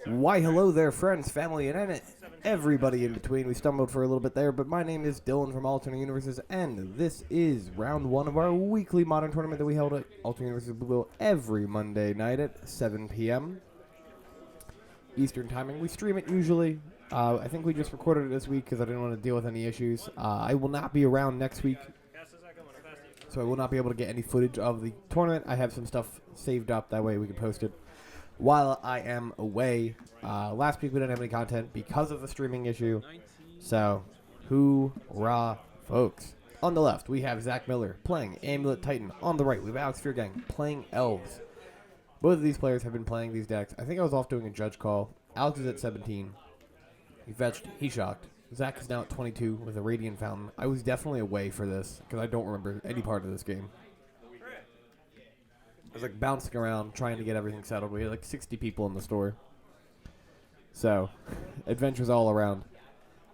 Why, hello there, friends, family, and everybody in between. We stumbled for a little bit there, but my name is Dylan from Alternate Universes, and this is round one of our weekly Modern tournament that we held at Alternate Universes Blue every Monday night at 7 p.m. Eastern timing. We stream it usually. I think we just recorded it this week because I didn't want to deal with any issues. I will not be around next week, so I will not be able to get any footage of the tournament. I have some stuff saved up, that way we can post it while I am away. Last week we didn't have any content because of the streaming issue, so hoorah, folks. On the left, we have Zach Miller playing Amulet Titan. On the right, we have Alex Feargang playing Elves. Both of these players have been playing these decks. I think I was off doing a judge call. Alex is at 17. He fetched. He shocked. Zach is now at 22 with a Radiant Fountain. I was definitely away for this because I don't remember any part of this game. I was like bouncing around trying to get everything settled. We had like 60 people in the store. So, adventures all around.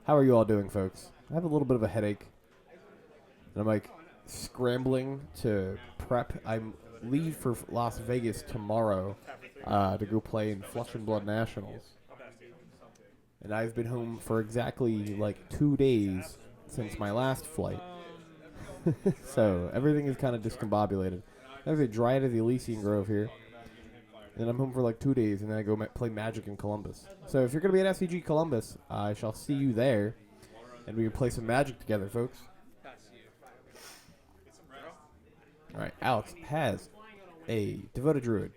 How are you all doing, folks? I have a little bit of a headache. And I'm like scrambling to prep. I'm leave for Las Vegas tomorrow to go play in Flesh and Blood Nationals. And I've been home for exactly like 2 days since my last flight. So everything is kind of discombobulated. There's a Dryad of the Elysian Grove here. And I'm home for like 2 days, and then I go play Magic in Columbus. So if you're going to be at SCG Columbus, I shall see you there. And we can play some Magic together, folks. Alright, Alex has a Devoted Druid,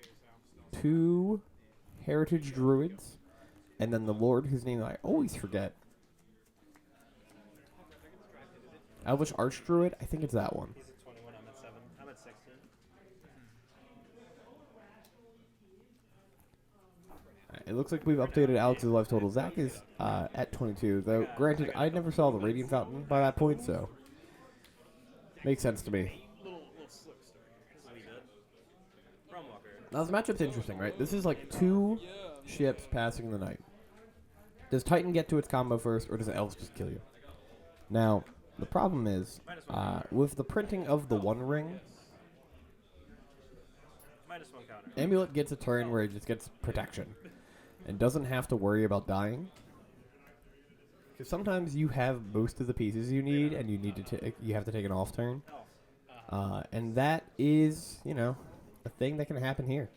2 Heritage Druids, and then the Lord, whose name I always forget. Elvish Archdruid? I think it's that one. He's at 21, I'm at 7. I'm at 16. It looks like we've updated Alex's life total. Zach is at 22, though granted, I never saw the Radiant Fountain by that point, so makes sense to me. Now, this matchup's interesting, right? This is like 2 ships passing the night. Does Titan get to its combo first, or does Elves just kill you? Now, the problem is, with the printing of the One Ring, Amulet gets a turn where it just gets protection and doesn't have to worry about dying. Because sometimes you have most of the pieces you need, and you have to take an off turn. And that is, you know, a thing that can happen here.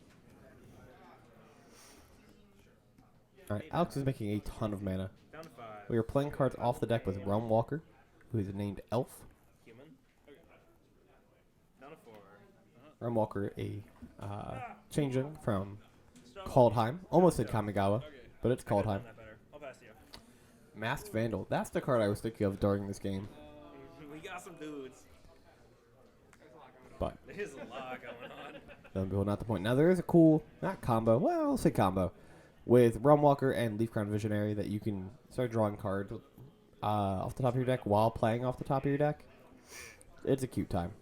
Alright, Alex is making a ton of mana. We are playing cards off the deck with Realm Walker, who is named Elf. Realm Walker, a changeling from Kaldheim. Almost said Kamigawa, but it's Kaldheim. Masked Vandal. That's the card I was thinking of during this game. We got some dudes. But there's a lot going on. Not the point. Now there is a cool, not combo, well, I'll say combo, with Realm Walker and Leafcrown Visionary that you can start drawing cards off the top of your deck while playing off the top of your deck. It's a cute time.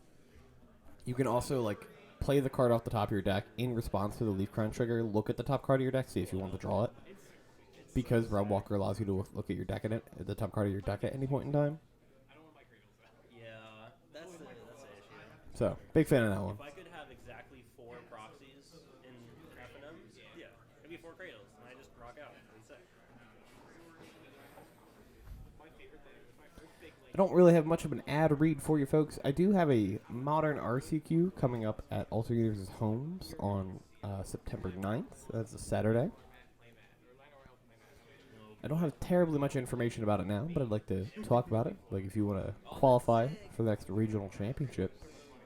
You can also like play the card off the top of your deck in response to the Leafcrown trigger. Look at the top card of your deck, see if you want to draw it. Because Realm Walker allows you to look at your deck at the top card of your deck at any point in time. That's the issue. So, big fan of that one. If I could have exactly 4 proxies in Craftinum, yeah, it'd be 4 cradles, and I just rock out. I don't really have much of an ad read for you folks. I do have a Modern RCQ coming up at Alter Universes Homes on September 9th. That's a Saturday. I don't have terribly much information about it now, but I'd like to talk about it. Like, if you want to qualify for the next regional championship,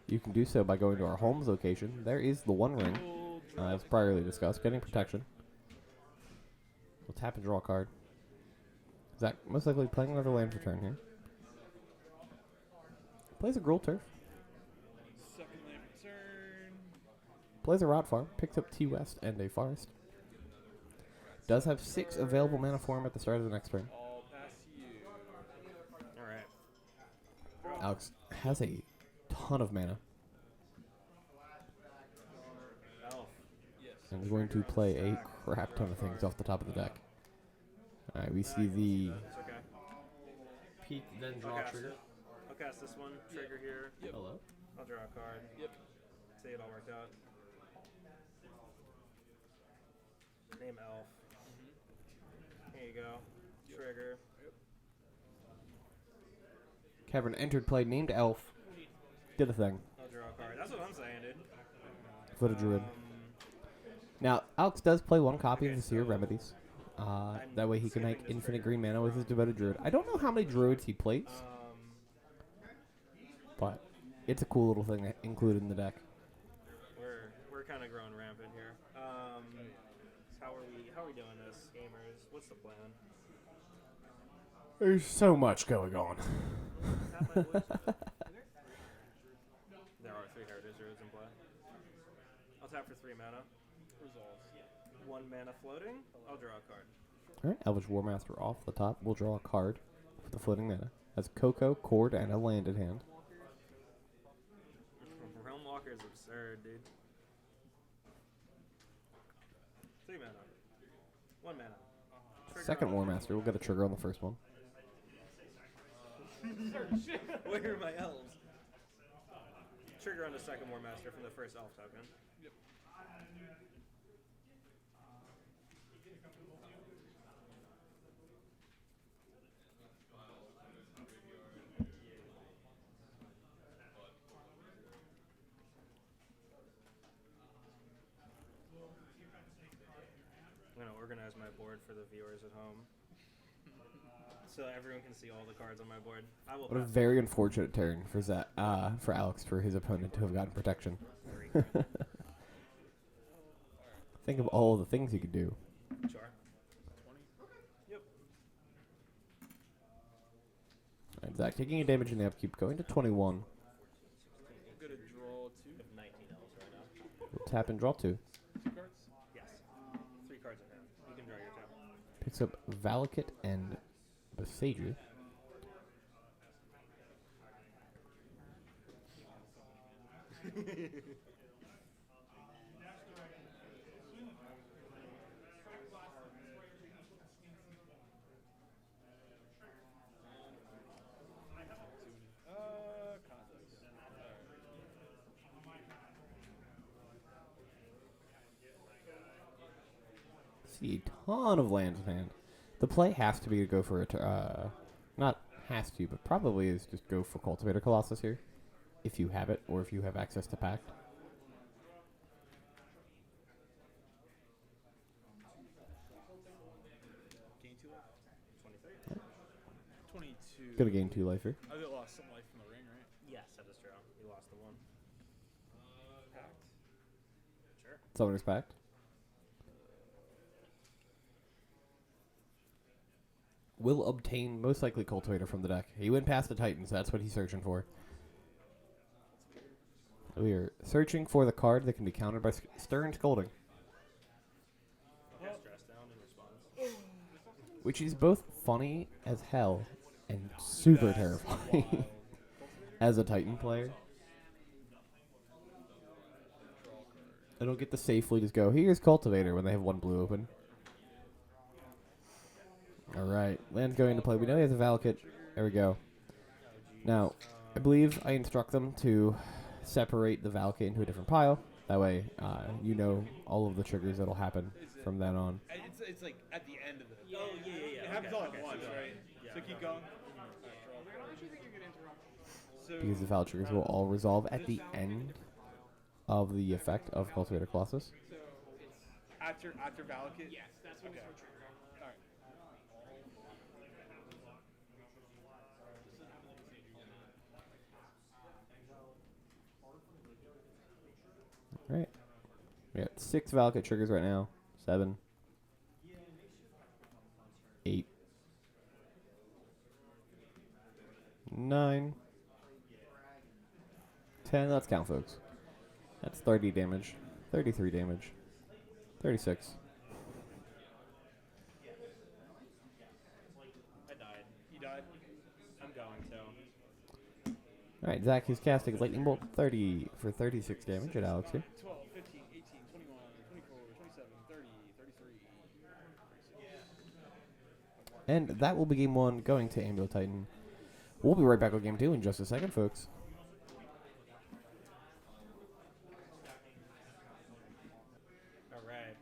you can do so by going to our Homes location. There is the One Ring, as priorly discussed, getting protection. We'll tap and draw a card. Zach most likely playing another land for turn here. Plays a Gruul Turf. Second land return. Plays a Rot Farm. Picks up T-West and a Forest. Does have 6 available mana for him at the start of the next turn. All pass you. Alright. Alex has a ton of mana. Elf. Yes. And is going to play a crap ton of things off the top of the deck. Alright, we see the It's okay. peak, then draw I'll cast trigger. it. I'll cast this one, trigger here. Yep. Hello. I'll draw a card. Yep. See it all worked out. Name Elf. Here you go. Trigger. Cavern entered play, named Elf. Did a thing. I'll draw a card. That's what I'm saying, dude. For the druid. Now, Alex does play one copy of the Seer Remedies. That way he can make infinite green mana with his Devoted Druid. I don't know how many druids he plays, but it's a cool little thing to include in the deck. We're kind of growing rampant here. How are we doing this, gamers? What's the plan? There's so much going on. There are 3 Heritage Druids in play. I'll tap for 3 mana. Resolves. 1 mana floating. I'll draw a card. Alright, Elvish Warmaster off the top. We'll draw a card with the floating mana. Has Coco, Cord, and a land in hand. Realm Walker is absurd, dude. 3 mana. 1 mana. Trigger Second on- Warmaster. We'll get a trigger on the first one. Where are my elves? Trigger on the second Warmaster from the first elf token. Yep. I'm going to organize my board for the viewers at home. So everyone can see all the cards on my board. I will What a pass very unfortunate turn for for Alex, for his opponent to have gotten protection. 3. Think of all the things he could do. Sure. 20. Yep. Alright, Zach, taking a damage in the upkeep, going to 21. I'm gonna draw 2. I have 19 elves right now. We'll tap and draw 2. 2 cards. Yes. 3 cards in hand. You can draw your turn. Picks up Valakut and Besage. Context. See a ton of lands in hand. The play has to be to go for it. Not has to, but probably is just go for Cultivator Colossus here, if you have it, or if you have access to Pact. Gain 2 life. 23. 22. Gonna gain 2 life here. I think I lost some life from the ring, right? Yes, that is true. You lost the 1. Pact. Sure. Summoner's Pact. Will obtain most likely Cultivator from the deck. He went past the Titans. That's what he's searching for. We are searching for the card that can be countered by Stern Scolding, I'll cast Dress Down in response. which is both funny as hell and super terrifying as a Titan player. I don't get to safely just go, here's Cultivator when they have 1 blue open. Alright, land's going into play. We know he has a Valakut. There we go. Now, I believe I instruct them to separate the Valakut into a different pile. That way, you know all of the triggers that'll happen from then on. It's like at the end of the. Oh, yeah. It happens all at Okay, once, so right? yeah. So keep going. So Because the Val triggers will all resolve at the end of the effect of Cultivator Colossus. after Valakut? Yes, that's when okay. We start triggering. Alright. Alright. We got 6 Valakut triggers right now. 7. 8. 9. 10. Let's count, folks. That's 30 damage. 33 damage. 36. I died. You died. I'm going to. Alright, Zach, who's casting Lightning Bolt 30 for 36 damage at Alex here. 12, 15, 18, 21, 24, 27, 30, 33. And that will be game 1 going to Amulet Titan. We'll be right back with game 2 in just a second, folks. Alright.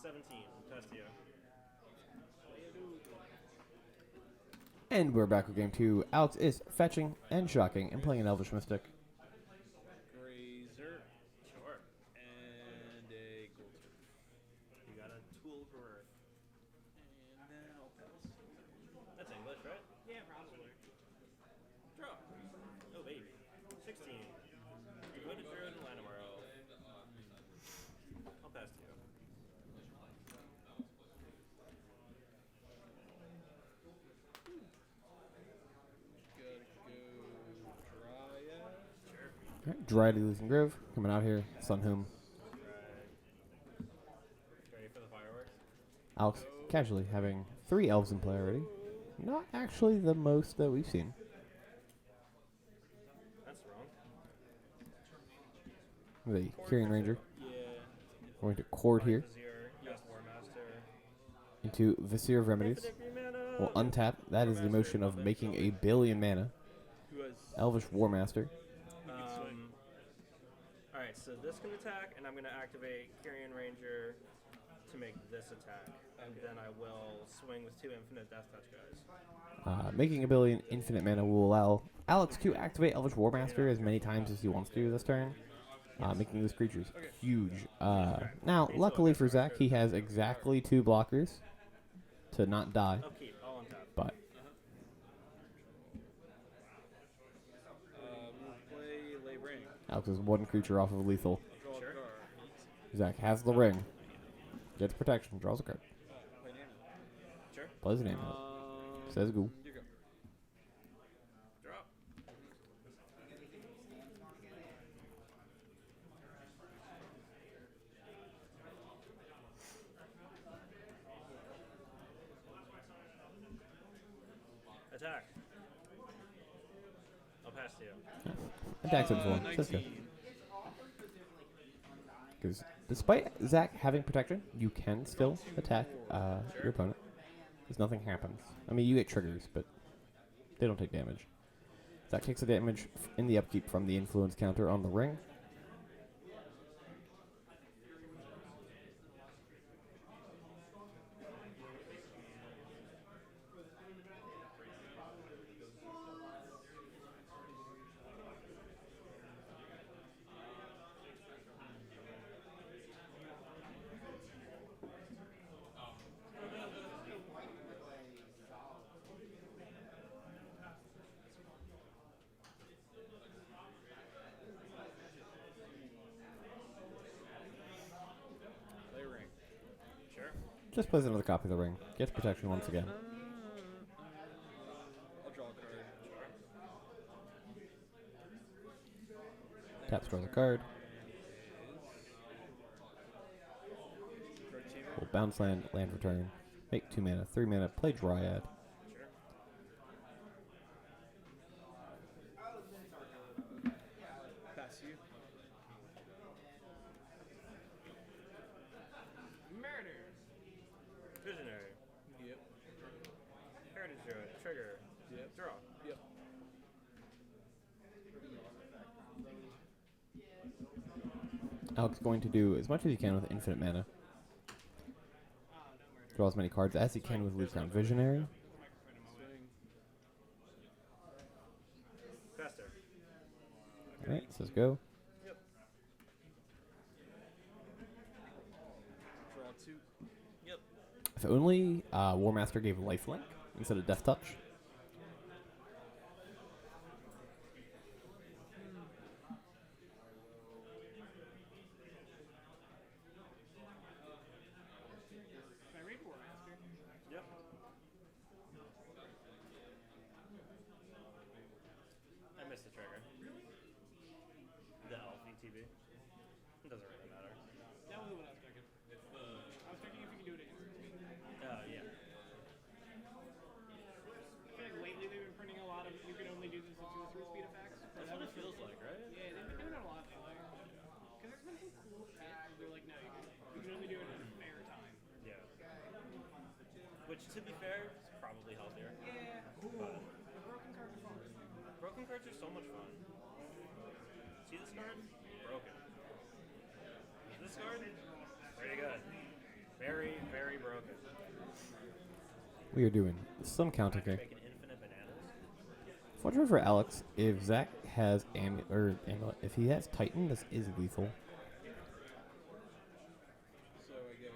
17. Test you. And we're back with game 2. Alex is fetching and shocking and playing an Elvish Mystic. Grazer. Sure. And a gold turf. You got a tool growth. And then I'll pass. That's English, right? Yeah, probably. Draw. Oh, baby. 16. Go to Druid and Lanamaro. I'll pass to you. Gotta go Dryad. Sure. Alright, Dryad Losing Grove coming out here. Sunhoom. Right. Ready for the fireworks? Alex casually having 3 elves in play already. Not actually the most that we've seen. That's wrong. The Kyrian Ranger Yeah. going to Cord here Vizier, yes, War Master. into Vizier of Remedies. Infinite green mana. We'll untap. That is the motion of making a billion mana. Who has Elvish War Master. Alright, so this can attack, and I'm going to activate Kyrian Ranger to make this attack. And then I will swing with 2 infinite Death Touch guys. Making a billion infinite mana will allow Alex to activate Elvish War Master as many times as he wants to this turn. Making these creatures huge. Now, luckily for Zach, he has exactly 2 blockers to not die. I'll keep, I'll untap. But we'll play Lay Ring. Alex is 1 creature off of lethal. Draw Sure. a card. Zach has the ring. Gets protection. Draws a card. Play Nana. Sure. Plays an name. Says go. You go. Draw. Attack. I'll pass to you. Attacks him for 1. Says go. 19. Because despite Zach having protection, you can still attack your opponent. Because nothing happens. I mean, you get triggers, but they don't take damage. Zach takes the damage in the upkeep from the influence counter on the ring. Play Ring. Sure. Just plays another copy of the ring. Gets protection once again. I'll draw a card. Taps, draws a card. Card Chamber. We'll bounce land return. Make 2 mana, 3 mana, play Dryad. Sure. Pass you. Murder. Visionary. Yep. Heritage Druid. Trigger. Yep. Draw. Yep. Alex going to do as much as he can with infinite mana. Draw as many cards as he can with Lucrown Visionary. Swing. Faster. Alright, says go. Yep. Draw 2. Yep. If only War Master gave lifelink instead of Death Touch. Can I read War Master? Yep. I missed the trigger. The elf ETB. It doesn't really matter. That was what I was thinking. I was thinking if you can do it at instant speed. Yeah. I feel like lately they've been printing a lot of you can only do this at 2 or 3 speed effects. That's what it feels like, right? Yeah, they've been doing it a lot lately. Because there's been some cool shit where they're like, no, you can only do it at a fair time. Yeah. Which, to be fair, is probably healthier. Yeah. But The broken cards are fun. broken cards are so much fun. See this card? Broken. This card? Pretty good. Very, very broken. We are doing some counter I can here. make an infinite Fortunately for Alex, if Zach has Amulet, if he has Titan, this is lethal. So I go.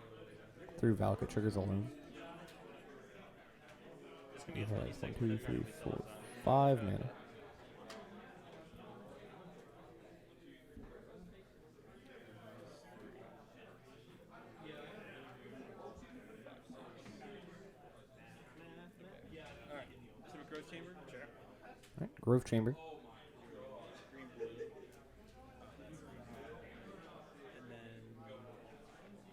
Through Valakut triggers alone. This can He be a has 26 1, for 2, deck 3, recommendation. 4, 5 mana. All right. So a growth chamber. Sure. Alright, Grove Chamber. Green blue. And then. So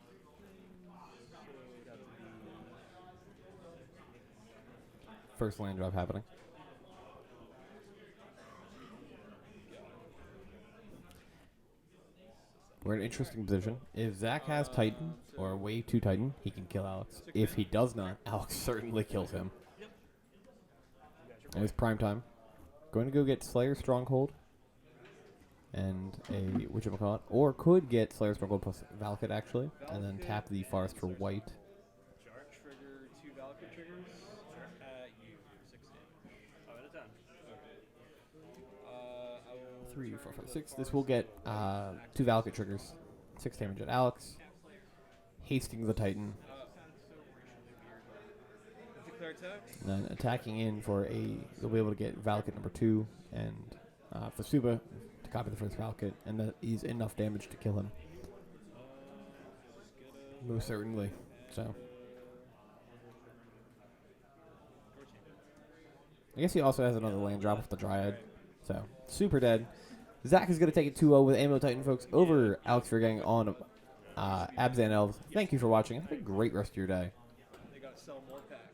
it have to be. First land drop happening. We're in an interesting position. If Zach has Titan, or Wave 2 Titan, he can kill Alex. If he does not, Alex certainly kills him. And it's prime time. Going to go get Slayer Stronghold. And a, whatchamacallit, or could get Slayer Stronghold plus Valakut actually. And then tap the Forest for white. Sure. Trigger 2 Valkyrie triggers. At you. 6 damage. 5 out of 10. I will. 3, 4, turn 5, the 6. This forest will get back 2 to Valakut triggers. 6 damage at Alex. Hasting the Titan. Declare attack. And then attacking in for a, you'll be able to get Valakut number 2 and for Suba to copy the first Valakut, and that is enough damage to kill him. Most certainly. So I guess he also has another land drop with the Dryad. So super dead. Zach is going to take it 2-0 with Amulet Titan, folks, over Alex Gang on Abzan Elves. Thank you for watching. Have a great rest of your day. They got to sell more packs.